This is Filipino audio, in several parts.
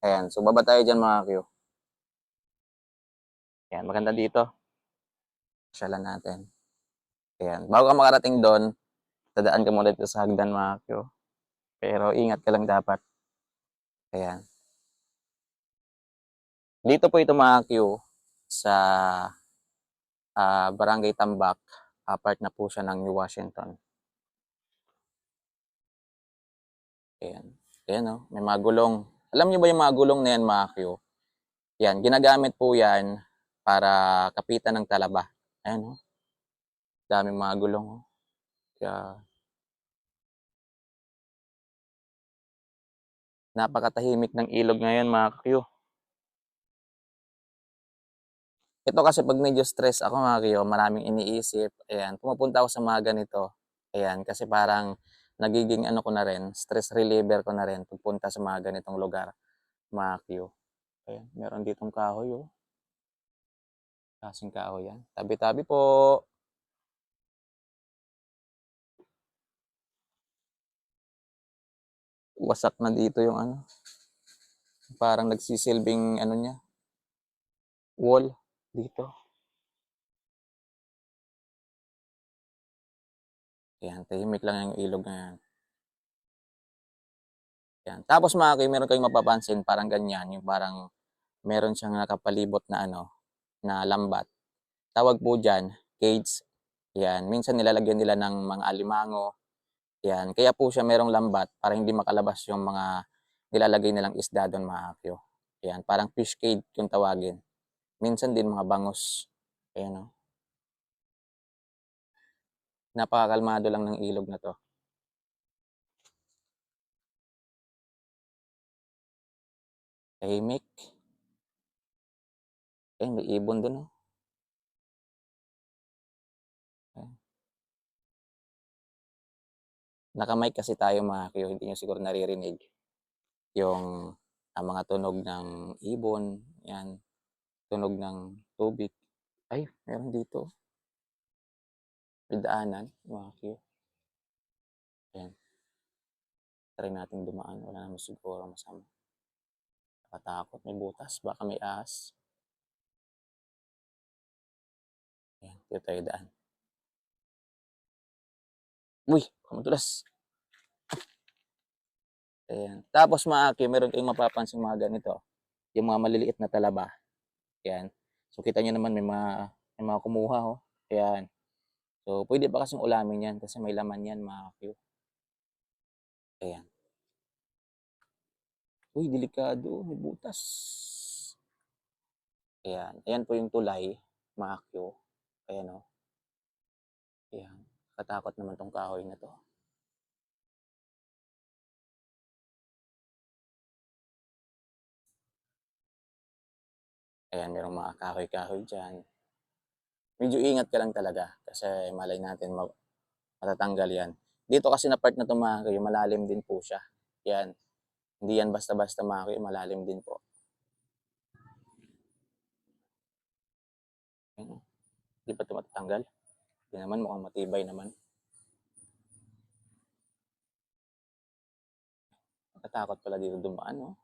Ayan, so baba tayo dyan mga Q. Ayan, maganda dito. Pasyalan natin. Ayan, bago ka makarating doon, dadaan ka muna dito sa hagdan mga Q. Pero ingat ka lang dapat. Ayan. Dito po ito mga Q sa Barangay Tambak. Part na po siya ng New Washington. Ayan. Ayan o, may mga gulong. Alam niyo ba yung mga gulong na yan mga Q? Yan, ginagamit po yan para kapitan ng talaba. Ayan o, daming mga gulong o. Kaya, napakatahimik ng ilog ngayon mga Q. Ito kasi pag medyo stress ako mga Q, maraming iniisip. Ayan, pumupunta ako sa mga ganito. Ayan, kasi parang nagiging ano ko na rin, stress reliever ko na rin pagpunta sa mga ganitong lugar, mga Q. Ayan, meron ditong kahoy oh. Kasing kahoy yan. Tabi-tabi po. Wasak na dito yung ano. Parang nagsisilbing ano niya, wall dito. Ayan, tahimik lang yung ilog na yan. Ayan. Tapos mga Q, meron kayong mapapansin, parang ganyan, yung parang meron siyang nakapalibot na ano, na lambat. Tawag po dyan, cage. Yan, minsan nilalagyan nila ng mga alimango. Yan, kaya po siya merong lambat para hindi makalabas yung mga nilalagay nilang isda doon mga Q. Yan, parang fish cage yung tawagin. Minsan din mga bangos. Ayan o. Napakakalmado lang ng ilog na to. Tahimik. Eh, may ibon doon o. Nakamike kasi tayo mga Q, hindi nyo siguro naririnig yung mga tunog ng ibon, yan, tunog ng tubig. Ay, meron dito. May daanan, mga Q. Yan, try natin dumaan. Wala naman siguro masama. Nakatakot, may butas, baka may ahas. Yan, dito tayo daan. Uy, madulas. Ayan. Tapos mga Q, meron kayong mapapansin mga ganito. Yung mga maliliit na talaba. Yan. So kita nyo naman may mga kumuha oh. Ayan. So pwede pa kasing ulamin yan kasi may laman yan mga Q. Ayan. Uy, delikado. May butas. Ayan. Ayan po yung tulay mga Q. Ayan o. Oh. Ayan. Katakot naman tong kahoy na to. Ayan, merong mga kahoy-kahoy dyan. Medyo ingat ka lang talaga kasi malay natin matatanggal yan. Dito kasi na part na ito mga kayo, malalim din po siya. Yan. Hindi yan basta-basta mga kayo, malalim din po. Yan. Hindi pa ito matatanggal. Hindi naman, mukhang matibay naman. Nakatakot pala dito dumaan, no?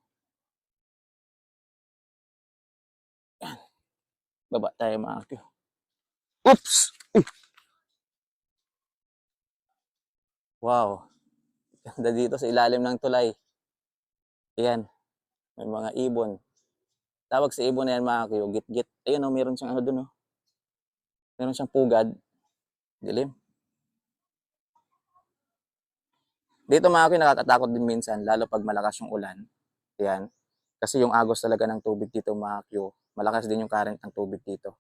Yan. Baba tayo mga kayo. Oops! Wow. Ganda dito sa ilalim ng tulay. Ayan. May mga ibon. Tawag sa ibon na yan mga kayo, git-git. Ayun o, meron siyang ano dun o. Meron siyang pugad. Dilim. Dito mga kayo, nakakatakot din minsan, lalo pag malakas yung ulan. Ayan. Kasi yung agos talaga ng tubig dito mga kayo, malakas din yung current ng tubig dito.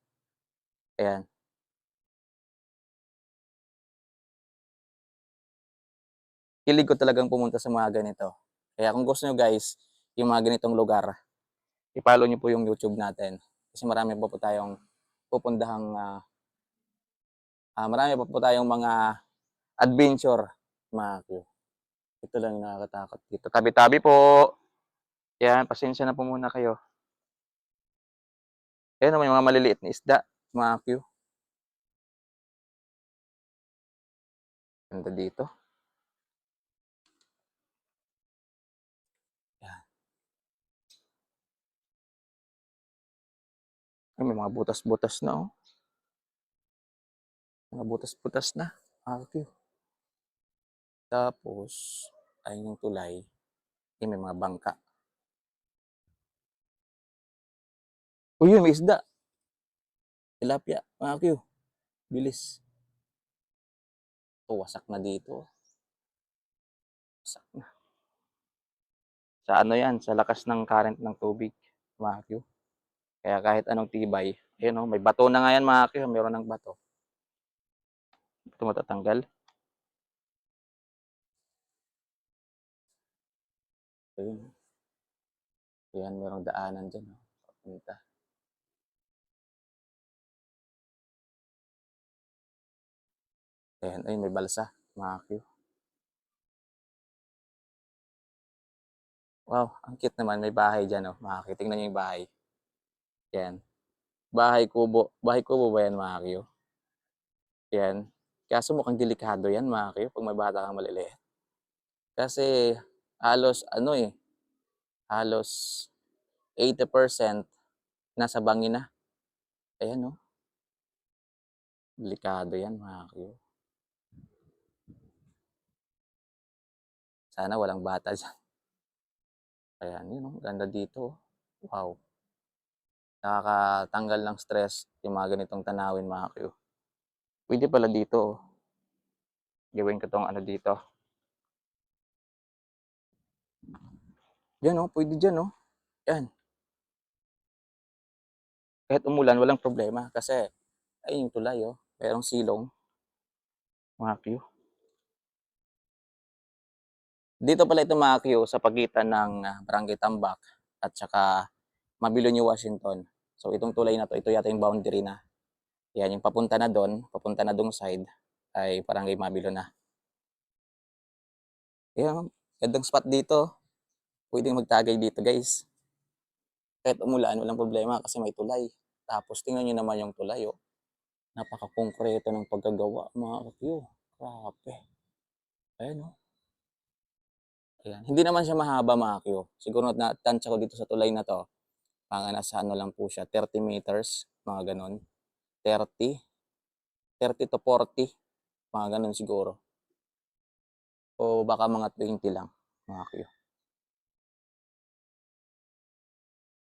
Ayan. Hilig ko talagang pumunta sa mga ganito. Kaya kung gusto nyo guys, yung mga ganitong lugar, i-follow nyo po yung YouTube natin. Kasi marami pa po tayong pupundahang, marami pa po tayong mga adventure mga kayo. Ito lang yung nakakatakot dito. Tabi-tabi po. Yan, pasensya na po muna kayo. Ayan naman yung mga maliliit na isda, mga Q. Ganda dito. Yan. Ay, may mga butas-butas na, oh. Mga butas-butas na. Okay. Tapos, ayun yung tulay. Ay, may mga bangka. Uy, yun, may isda. Tilapia. Okay. Bilis. Oh, wasak na dito. Wasak na. Sa ano yan, sa lakas ng current ng tubig. Okay. Kaya kahit anong tibay, ayun, oh, may bato na nga yan, mga Q. Meron ng bato. Ito matatanggal. Ayun. Ayan, merong daanan dyan. Oh. Papunta. Ayan, ayun, may balsa. Mga Q. Wow, ang cute naman. May bahay dyan. Oh. Mga Q. Tingnan nyo yung bahay. Ayan. Bahay kubo. Bahay kubo ba yan, mga Q? Ayan. Kaso mukhang delikado yan, mga Q, pag may bata kang maliliit. Kasi halos, ano eh, halos 80% nasa bangin na. Ayan, no? Delikado yan, mga Q. Sana walang bata dyan. Ayan, yun, no? Ganda dito. Wow. Nakakatanggal ng stress yung mga ganitong tanawin, mga Q. Pwede pala dito, oh. Gawin ko tong ano dito. Yan, oh. Pwede dyan, oh. Yan. Kahit umulan, walang problema. Kasi, ayun yung tulay, oh. Merong silong. Mga Q. Dito pala ito, mga Q, sa pagitan ng Barangay Tambak at saka Mabilo, New Washington. So itong tulay na to, ito yata yung boundary na. Yan, yung papunta na doon, papunta na dong side ay Barangay Mabilo na. Yan, gandang spot dito. Pwedeng magtagay dito, guys. Kahit umulan, walang problema kasi may tulay. Tapos tingnan nyo naman yung tulay, oh. Napaka-konkreto ng pagkagawa, mga Q. Grabe. Ayan, oh. Ayan. Hindi naman siya mahaba, mga Q. Siguro natansya ko dito sa tulay na to. Mga nasa ano lang po siya, 30 meters, mga ganon. 30 to 40, mga ganon siguro. O baka mga 20 lang, mga Q.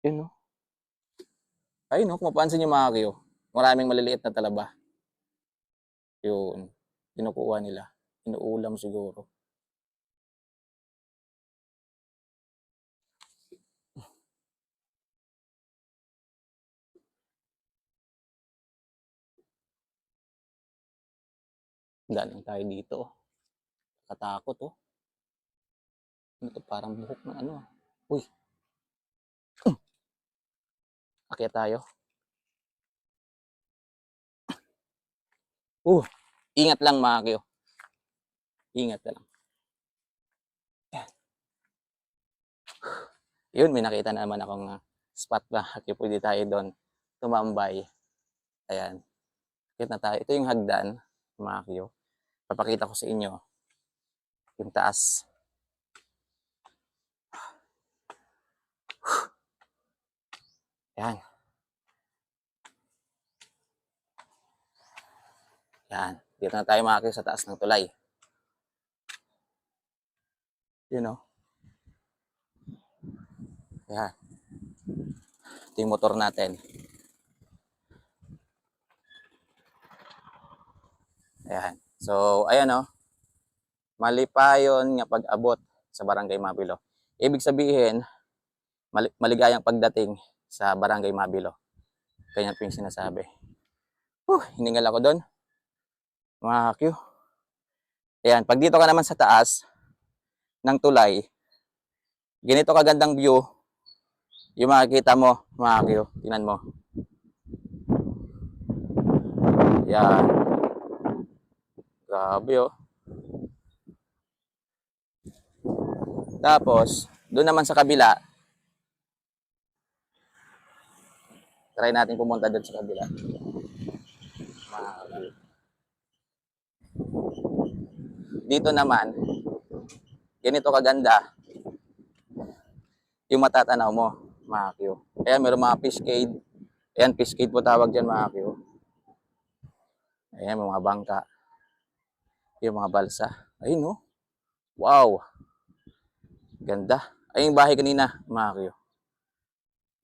Yun, no? Ayun, no? Kung mapansin nyo, mga Q, maraming maliliit na talaba. Yun. Kinukuha nila. Inuulam siguro. Daling tayo dito. Katakot, oh. Ano to? Parang buhok ng ano. Uy. Akyat tayo. Ingat lang, mga Q. Ingat ka lang. Yun, may nakita na naman akong spot ba. Kaya pwede tayo doon tumambay. Ayan. Akyat na tayo. Ito yung hagdan, mga Q. Papakita ko sa inyo yung taas. Yan. Yan. Dito na tayo, mga Q, sa taas ng tulay. Yun, know? Yan. Ito yung motor natin. Ayan. So, ayan, no? Mali pa yun nga pag-abot sa Barangay Mabilo. Ibig sabihin, maligayang pagdating sa Barangay Mabilo. Ganyan po yung sinasabi. Hiningal ako doon. Mga Q. Ayan, pag dito ka naman sa taas ng tulay, ganito kagandang view yung makikita mo, mga Q. Tingnan mo. Yan. Grabe, oh. Tapos, doon naman sa kabila, try natin pumunta doon sa kabila. Dito naman, ganito kaganda yung matatanaw mo, mga Q. Kaya meron mga fish cage, Ayan, fish gate po tawag dyan mga Q. Ayan, mga bangka. Yung mga balsa. Ayun oh. Wow. Ganda. Ayun yung bahay kanina mga Q.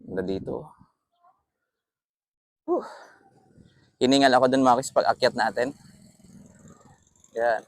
Ganda dito. Hiningal ako dun mga Q sa pag-akyat natin. Ayan.